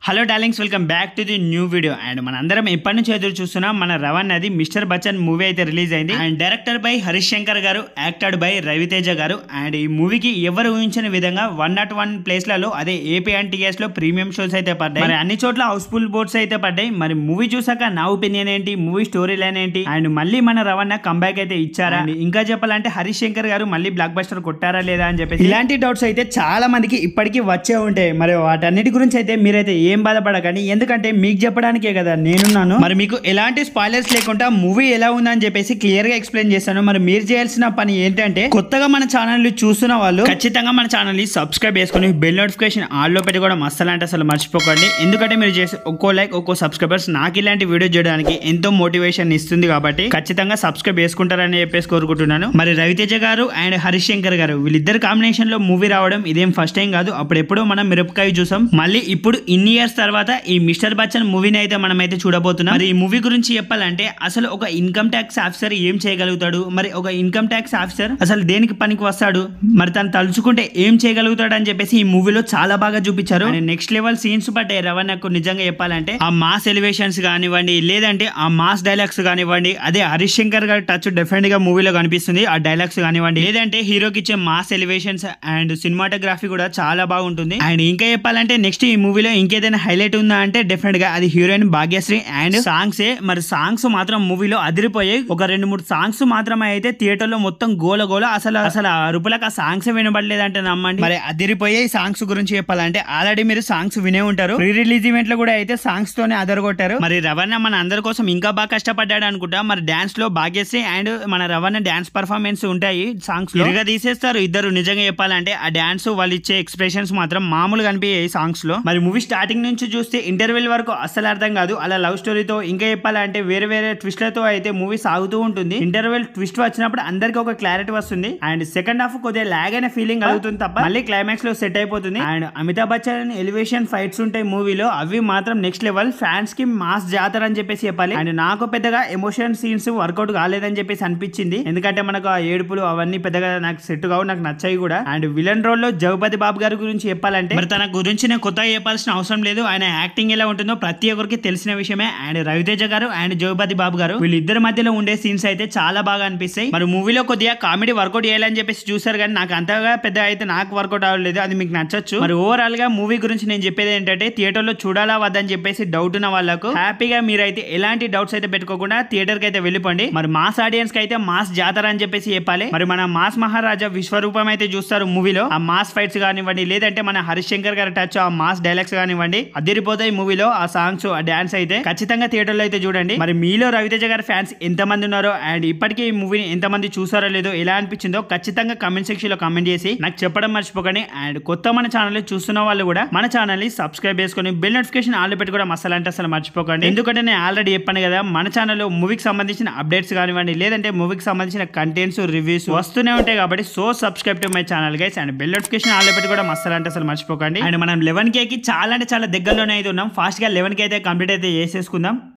Hello darlings, welcome back to the new video. And మన అందరం ఎప్పటి నుంచి ఎదురు చూస్తున్నాం మన రవణ్ అది మిస్టర్ బచ్చన్ మూవీ అయితే రిలీజ్ అయింది. And director by Harish Shankar గారు, యాక్టెడ్ బై రవితేజ గారు. అండ్ ఈ మూవీకి ఎవరు ఊహించిన విధంగా 101 ప్లేస్లలో అదే ఏపీ అండ్ టీఎస్ లో ప్రీమియం షోస్ అయితే పడ్డాయి. మరి అన్ని చోట్ల హౌస్ఫుల్ బోర్డ్స్ అయితే పడ్డాయి. మరి మూవీ చూసాక నా ఒపీనియన్ ఏంటి, మూవీ స్టోరీ లైన్ ఏంటి, అండ్ మళ్ళీ మన రవణ కంబ్యాక్ అయితే ఇచ్చారా, ఇంకా చెప్పాలంటే హరీష్ శంకర్ గారు మళ్ళీ బ్లాక్ బస్టర్ కొట్టారా లేదా అని చెప్పేసి ఇలాంటి డౌట్స్ అయితే చాలా మందికి ఇప్పటికీ వచ్చే ఉంటాయి. మరి వాటన్నిటి గురించి అయితే మీరైతే ఏం బాధపడకండి, ఎందుకంటే మీకు చెప్పడానికే కదా నేనున్నాను. మరి మీకు ఎలాంటి స్పాయిలర్స్ లేకుండా మూవీ ఎలా ఉందని చెప్పేసి క్లియర్ గా ఎక్స్ప్లెయిన్ చేస్తాను. మరి మీరు చేయాల్సిన పని ఏంటంటే, కొత్తగా మన ఛానల్ ని చూస్తున్న వాళ్ళు ఖచ్చితంగా మన ఛానల్ ని సబ్స్క్రైబ్ చేసుకుని బెల్ నోటిఫికేషన్ ఆల్ లో పెట్టుకోవడం అస్సలు అంటే అసలు మర్చిపోకండి. ఎందుకంటే మీరు చేసే ఒక్కో లైక్ ఒక్కో సబ్స్క్రైబర్స్ నాకు ఇలాంటి వీడియో చేయడానికి ఎంతో మోటివేషన్ ఇస్తుంది. కాబట్టి ఖచ్చితంగా సబ్స్క్రైబ్ చేసుకుంటారని చెప్పేసి కోరుకుంటున్నాను. మరి రవితేజ గారు అండ్ హరీష్ శంకర్ గారు వీళ్ళిద్దరు కాంబినేషన్ లో మూవీ రావడం ఇదేం ఫస్ట్ టైం కాదు. అప్పుడు ఎప్పుడో మనం మిరపకాయ చూసాం. మళ్ళీ ఇప్పుడు ఇన్ని ఇయర్స్ తర్వాత ఈ మిస్టర్ బచ్చన్ మూవీని అయితే మనం అయితే చూడబోతున్నాం. మరి ఈ మూవీ గురించి చెప్పాలంటే, అసలు ఒక ఇన్కమ్ ట్యాక్స్ ఆఫీసర్ ఏం చేయగలుగుతాడు, మరి ఒక ఇన్కమ్ ట్యాక్స్ ఆఫీసర్ అసలు దేనికి పనికి వస్తాడు, మరి తను తలుచుకుంటే ఏం చేయగలుగుతాడు అని చెప్పేసి ఈ మూవీలో చాలా బాగా చూపించారు. నెక్స్ట్ లెవెల్ సీన్స్ పట్టే రవణకు నిజంగా చెప్పాలంటే ఆ మాస్ ఎలివేషన్స్ కానివ్వండి, లేదంటే ఆ మాస్ డైలాగ్స్ కానివ్వండి, అదే హరీష్ శంకర్ గారి టచ్ డెఫినెట్ గా మూవీలో కనిపిస్తుంది. ఆ డైలాగ్స్ కానివ్వండి, లేదంటే హీరోకి ఇచ్చే మాస్ ఎలివేషన్స్ అండ్ సినిమాటోగ్రఫీ కూడా చాలా బాగుంటుంది. అండ్ ఇంకా చెప్పాలంటే నెక్స్ట్ ఈ మూవీలో ఇంకేదైనా హైలైట్ ఉందా అంటే డెఫినెట్ గా అది హీరోయిన్ భాగ్యశ్రీ అండ్ సాంగ్స్. మరి సాంగ్స్ మాత్రం మూవీలో అదిరిపోయాయి. ఒక 2-3 సాంగ్స్ మాత్రమే అయితే థియేటర్ లో మొత్తం గోల గోల, అసలు అరుపులకు ఆ సాంగ్స్ వినబడలేదంటే నమ్మండి. మరి అదిరిపోయే సాంగ్స్ గురించి చెప్పాలంటే ఆల్రెడీ మీరు సాంగ్స్ వినే ఉంటారు. ప్రీ రిలీజ్ ఈవెంట్ లో కూడా అయితే సాంగ్స్ తోనే అదరగొట్టారు. మరి రవణ మన అందరి కోసం ఇంకా బాగా కష్టపడ్డాడు అనుకుంటా. మరి డాన్స్ లో భాగ్యశ్రీ అండ్ మన రవణ డాన్స్ పర్ఫార్మెన్స్ ఉంటాయి సాంగ్స్ లో, ఇరుగా తీసేస్తారు ఇద్దరు. నిజంగా చెప్పాలంటే ఆ డాన్స్ వాళ్ళు ఇచ్చే ఎక్స్ప్రెషన్స్ మాత్రం మామూలుగా అనిపించాయి సాంగ్స్ లో. మరి మూవీ స్టార్టింగ్ నుంచి చూస్తే ఇంటర్వెల్ వరకు అస్సలు అర్థం కాదు. అలా లవ్ స్టోరీతో ఇంకా చెప్పాలంటే వేరే వేరే ట్విస్ట్లతో అయితే మూవీ సాగుతూ ఉంటుంది. ఇంటర్వెల్ ట్విస్ట్ వచ్చినప్పుడు అందరికి ఒక క్లారిటీ వస్తుంది. అండ్ సెకండ్ హాఫ్ కొద్దిగా లాగ్ అయిన ఫీలింగ్ కలుగుతుంది తప్ప మళ్ళీ క్లైమాక్స్ లో సెట్ అయిపోతుంది. And Amitabh Bachchan elevation fights ఉంటాయి మూవీలో, అవి మాత్రం నెక్స్ట్ లెవెల్. ఫ్యాన్స్ కి మాస్ జాతర అని చెప్పేసి చెప్పాలి. అండ్ నాకు పెద్దగా ఎమోషన్ సీన్స్ వర్కౌట్ కాలేదని చెప్పేసి అనిపించింది. ఎందుకంటే మనకు ఆ ఏడుపులు అవన్నీ పెద్దగా నాకు సెట్ కావు, నాకు నచ్చాయి కూడా. అండ్ విలన్ రోల్ లో జగపతి బాబు గారి గురించి చెప్పాలంటే, మరి తన గురించి నేను కొత్తగా చెప్పాల్సిన అవసరం లేదు. ఆయన యాక్టింగ్ ఎలా ఉంటుందో ప్రతి ఒక్కరికి తెలిసిన విషయమే. అండ్ రవితేజ గారు అండ్ జగపతి బాబు గారు వీళ్ళిద్దరి మధ్యలో ఉండే సీన్స్ అయితే చాలా బాగా అనిపిస్తాయి. మరి మూవీలో కొద్దిగా కామెడీ వర్కౌట్ చేయాలని చెప్పేసి చూసారు, కానీ నాకు అంతగా పెద్ద అయితే నాకు వర్కౌట్ అవ్వలేదు. అది మీకు నచ్చొచ్చు. మరి ఓవరాల్ గా మూవీ గురించి నేను చెప్పేది ఏంటంటే, థియేటర్ లో చూడాలా వద్దని చెప్పేసి డౌట్ ఉన్న వాళ్ళకు హ్యాపీగా మీరైతే ఎలాంటి డౌట్స్ అయితే పెట్టుకోకుండా థియేటర్ కి అయితే వెళ్ళిపోండి. మరి మాస్ ఆడియన్స్ కి అయితే మాస్ జాతర అని చెప్పేసి చెప్పాలి. మరి మన మాస్ మహారాజా విశ్వరూపం అయితే చూస్తారు మూవీలో. ఆ మాస్ ఫైట్స్ కానివ్వండి, లేదంటే మన హరీష్ శంకర్ గారి టచ్ ఆ మాస్ డైలాగ్స్ కానివ్వండి, అదిరిపోతాయి మూవీలో. ఆ సాంగ్స్ ఆ డాన్స్ అయితే ఖచ్చితంగా థియేటర్ లో అయితే చూడండి. మరి మీలో రవితేజ గారి ఫ్యాన్స్ ఎంత మంది ఉన్నారో అండ్ ఇప్పటికీ ఈ మూవీని ఎంత మంది చూసారో లేదో, ఎలా అనిపించిందో ఖచ్చితంగా కమెంట్ సెక్షన్ లో కమెంట్ చేసి నాకు చెప్పడం మర్చిపోకండి. అండ్ కొత్త మన ఛానల్ చూస్తున్న వాళ్ళు కూడా మన ఛానల్ ని సబ్స్క్రైబ్ చేసుకుని బెల్ నోటిఫికేషన్ ఆల్ పెట్టుకోవడం అసలు అంటే అసలు మర్చిపోకండి. ఎందుకంటే నేను ఆల్రెడీ చెప్పాను కదా, మన ఛానల్లో మూవీకి సంబంధించిన అప్డేట్స్ కానివ్వండి, లేదంటే మూవీకి సంబంధించిన కంటెంట్స్ రివ్యూస్ వస్తూనే ఉంటాయి. కాబట్టి so subscribe to my channel guys. And bell notification all పెట్టుకోవడం అసలు అంటే అసలు మర్చిపోకండి. అండ్ మనం 11K కి చాలా అంటే చాలా దగ్గరలోనే అయితే ఉన్నాం. ఫాస్ట్ గా 11K అయితే కంప్లీట్ అయితే చేసేసుకుందాం.